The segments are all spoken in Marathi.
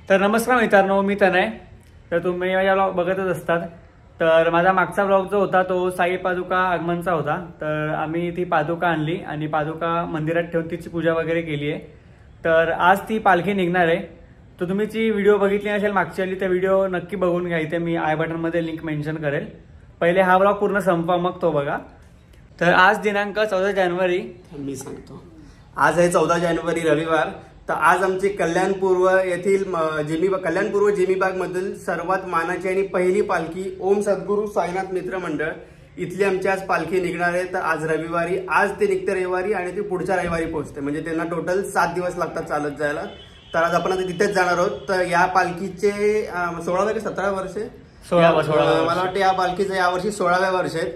तर नमस्कार मित्रांनो, मी तनय. तर तुम्ही माझ्या व्लॉग बघतच असतात. तर माझा मागचा व्लॉग जो होता तो साई पादुका आगमनचा होता. तर आम्ही ती पादुका आणली आणि पादुका मंदिरात ठेवून तिची पूजा वगैरे केली आहे. तर आज ती पालखी निघणार आहे. तर तुम्ही ती व्हिडिओ बघितली नसेल मागची आली तर व्हिडिओ नक्की बघून घ्या. इथे मी आय बटनमध्ये लिंक मेन्शन करेल. पहिले हा व्लॉग पूर्ण संपवा मग तो बघा. तर आज दिनांक 14 जानेवारी मी सांगतो. आज आहे 14 जानेवारी रविवार. तर आज आमची कल्याणपूर्व येथील कल्याणपूर्व जिमीबाग मधील सर्वात मानाची आणि पहिली पालखी ओम सद्गुरू साईनाथ मित्र मंडळ इथली आमची आज पालखी निघणार आहे. तर आज रविवारी, आज ते निघते रविवारी आणि ती पुढच्या रविवारी पोहोचते. म्हणजे त्यांना टोटल 7 दिवस लागतात चालत जायला. तर आज आपण आता तिथेच जाणार आहोत. तर या पालखीचे 16 ते 17 वर्षे 16 मला वाटतं या पालखीचं यावर्षी 16व्या वर्ष आहेत.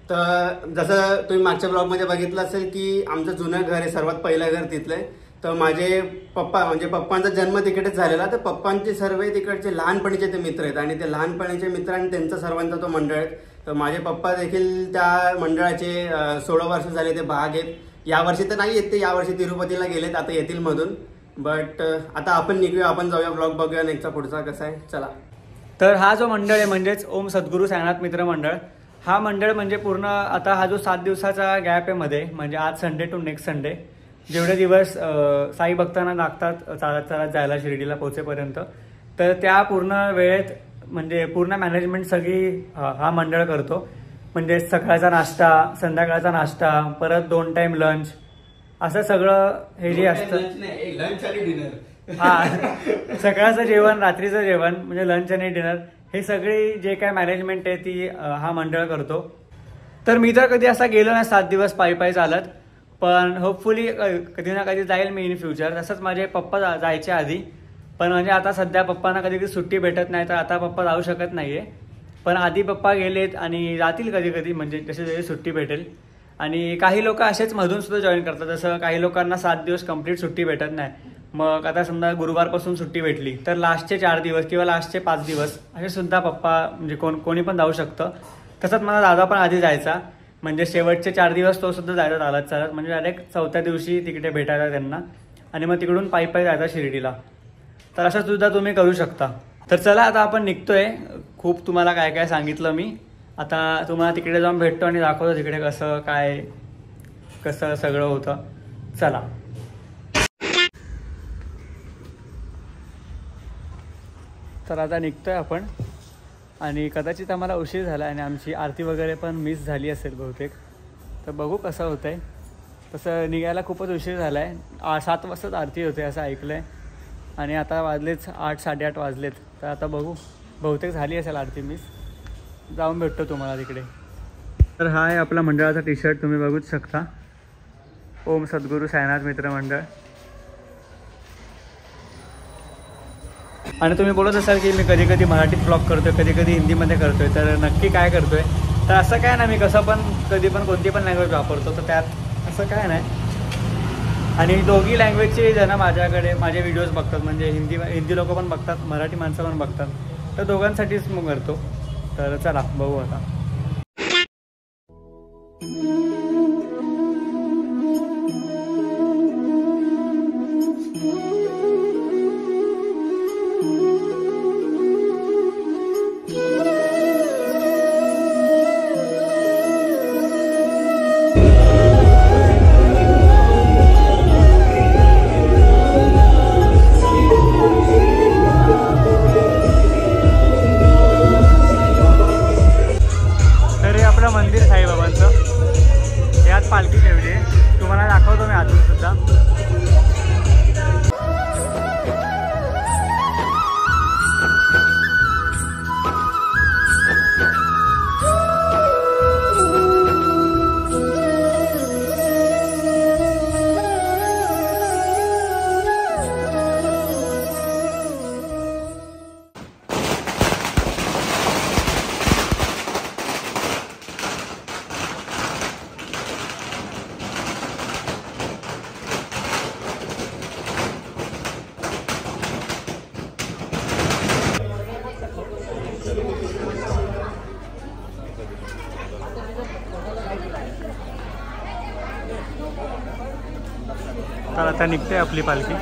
तर जसं तुम्ही मागच्या ब्लॉगमध्ये बघितलं असेल की आमचं जुनं घर आहे, सर्वात पहिलं घर तिथलं. तर माझे पप्पा म्हणजे पप्पांचा जन्म तिकडेच झालेला. तर पप्पांचे सर्व तिकडचे लहानपणीचे ते मित्र आहेत आणि ते लहानपणीचे मित्र आणि त्यांचा सर्वांचा तो मंडळ आहे. तर माझे पप्पा देखील त्या मंडळाचे 16 वर्ष झाले ते भाग आहेत. यावर्षी तर नाही येत ते, यावर्षी तिरुपतीला गेलेत, आता येतील मधून. बट आता आपण निघूया, आपण जाऊया, ब्लॉग बघूया नेक्स्टचा पुढचा कसा आहे. चला. तर हा जो मंडळ आहे म्हणजेच ओम सद्गुरू साईनाथ मित्र मंडळ, हा मंडळ म्हणजे पूर्ण आता हा जो 7 दिवसाचा गॅप आहे मध्ये, म्हणजे आज संडे टू नेक्स्ट संडे, जेवढे दिवस साई भक्तांना लागतात चालत चालत जायला शिर्डीला पोहोचेपर्यंत, तर त्या पूर्ण वेळेत म्हणजे पूर्ण मॅनेजमेंट सगळी हा मंडळ करतो. म्हणजे सकाळचा नाश्ता, संध्याकाळचा नाश्ता, परत 2 टाइम लंच, असं सगळं हे जे असतं. लंच आणि डिनर. हा, सकाळचं जेवण, रात्रीचं जेवण म्हणजे लंच आणि डिनर, हे सगळी जे काय मॅनेजमेंट आहे ती हा मंडळ करतो. तर मी तर कधी असा गेलो नाही 7 दिवस पायी पायी चालत, पण होपफुली कधी ना कधी जाईल मी इन फ्युचर. तसंच माझे पप्पा जायचे आधी, पण म्हणजे आता सध्या पप्पांना कधी कधी सुट्टी भेटत नाही, तर आता पप्पा जाऊ शकत नाहीये. पण आधी पप्पा गेलेत आणि जातील कधी कधी, म्हणजे जशी जशी सुट्टी भेटेल. आणि काही लोक असेच मधून सुद्धा जॉईन करतात. जसं काही लोकांना 7 दिवस कंप्लीट सुट्टी भेटत नाही. मग आता समजा गुरुवारपासून सुट्टी भेटली तर लास्टचे 4 दिवस किंवा लास्टचे 5 दिवस असे सुद्धा पप्पा म्हणजे कोणी पण जाऊ शकतं. तसंच माझा दादा पण आधी जायचा, म्हणजे शेवटचे 4 दिवस तो सुद्धा जायचा चालत चालत, म्हणजे डायरेक्ट 4थ्या दिवशी तिकडे भेटायला त्यांना आणि मग तिकडून पायी पायी जायचा शिर्डीला. तर असं सुद्धा तुम्ही करू शकता. तर चला आता आपण निघतोय. खूप तुम्हाला काय काय सांगितलं मी. आता तुम्हाला तिकडे जाऊन भेटतो आणि दाखवतो तिकडे कसं सगळं होतं. चला. तर आता निघतोय आपण आणि कदाचित आम्हाला उशीर झाला आणि आमची आरती वगैरे पण मिस झाली असेल बहुतेक. तर बघू कसं होतंय. तसं निघायला खूपच उशीर झाला आहे. 7 वाजताच आरती होते असं ऐकलं आहे आणि आता वाजलेच 8, 8:30 वाजलेत. तर आता बघू, बहुतेक झाली असेल आरती मिस. जाऊन भेटतो तुम्हाला तिकडे. तर हा आहे आपला मंडळाचा टी-शर्ट, तुम्ही बघूच शकता. ओम सद्गुरू साईनाथ मित्र मंडळ. आणि तुम्ही बोलत असाल की मी कधी कधी मराठीत ब्लॉग करतोय, कधी कधी हिंदीमध्ये करतोय, तर नक्की काय करतोय. तर असं काय नाही, मी कसं पण कधी पण कोणती पण लँग्वेज वापरतो, तर त्यात असं काय नाही. आणि दोघी लँग्वेजचे जण माझ्याकडे माझे व्हिडिओज बघतात, म्हणजे हिंदी लोक पण बघतात, मराठी माणसं पण बघतात. तर दोघांसाठीच मग करतो. तर चला बघू आता. मंदिर साईबाबांचं, यात पालखी ठेवली आहे, तुम्हाला दाखवतो मी आतून सुद्धा. तर आता निघते आपली पालखी.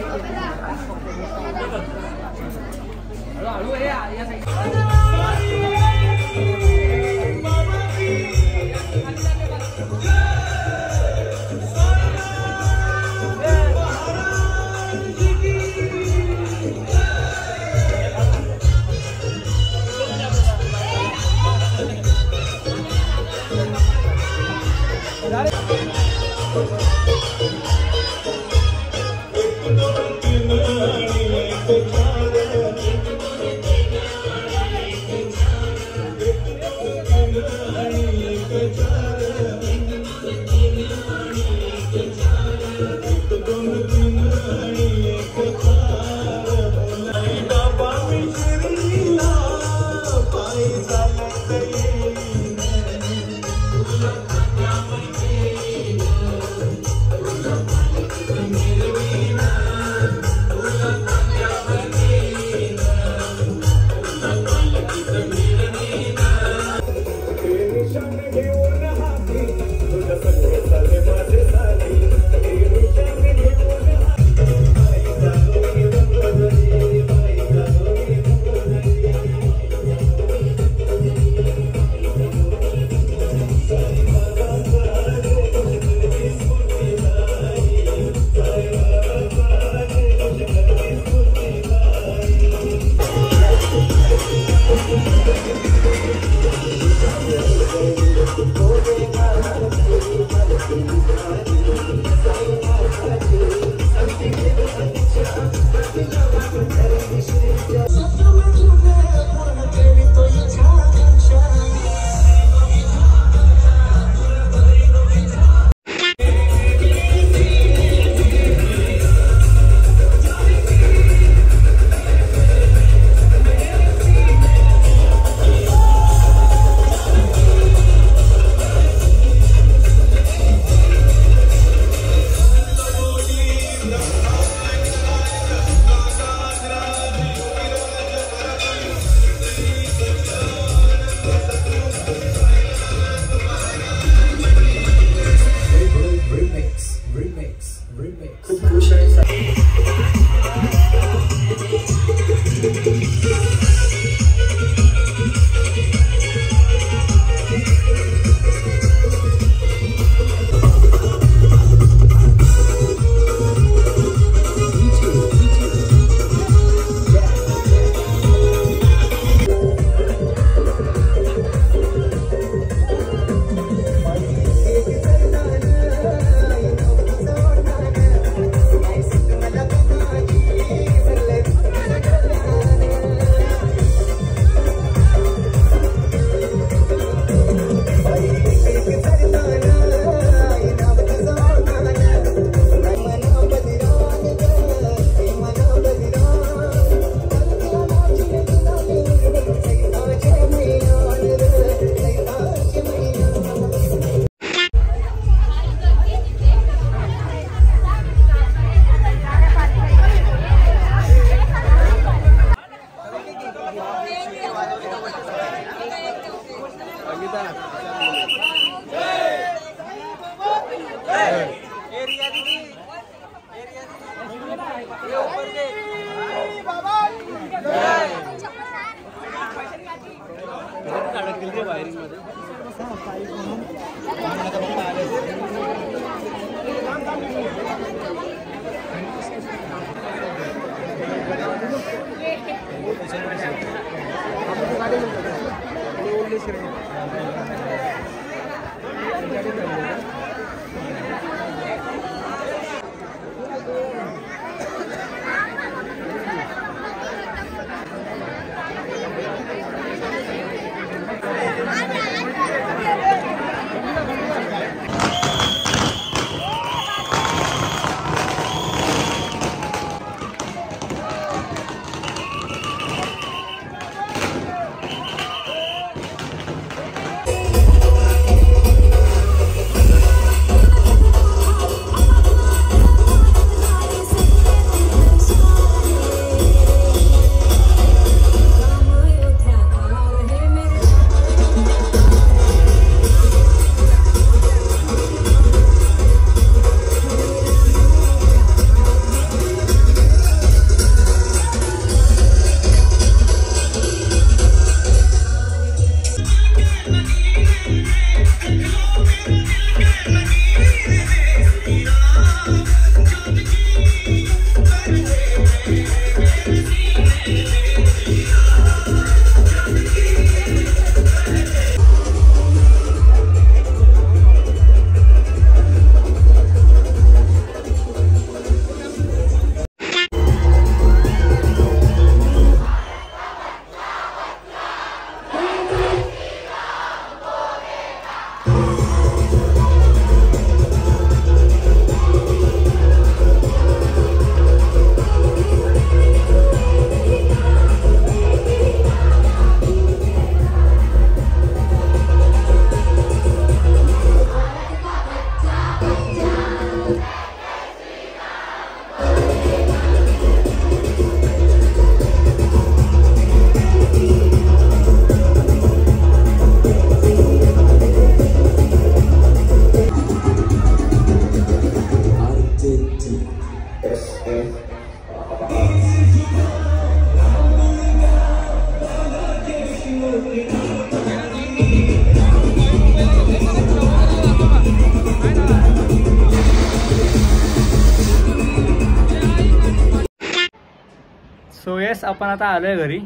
सो येस, आपण आता आलो आहे घरी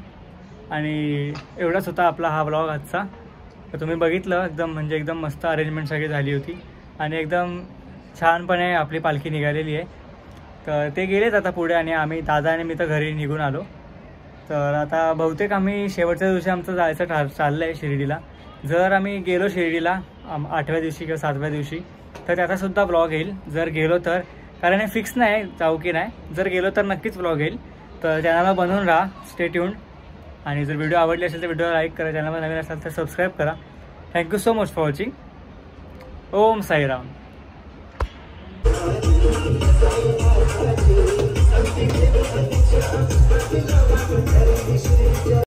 आणि एवढाच होता आपला हा व्लॉग आजचा. तर तुम्ही बघितलं एकदम मस्त अरेंजमेंट सगळी झाली होती आणि एकदम छानपणे आपली पालखी निघालेली आहे. तर ते गेलेत आता पुढे आणि आम्ही दादा आणि मी तर घरी निघून आलो. तर आता बहुतेक आम्ही शेवटच्या दिवशी आमचं जायचं चाललं आहे शिर्डीला. जर आम्ही गेलो शिर्डीला 8व्या दिवशी किंवा 7व्या दिवशी तर त्याचासुद्धा व्लॉग येईल. जर गेलो तर, कारण हे फिक्स नाही जाऊ की नाही, जर गेलो तर नक्कीच व्लॉग येईल. तर चॅनलला बनवून राहा, स्टे ट्यून्ड. आणि जर व्हिडिओ आवडले असेल तर व्हिडिओला लाईक करा, चॅनलवर नवीन असेल तर सबस्क्राईब करा. Thank you so much for watching. Om Sairam.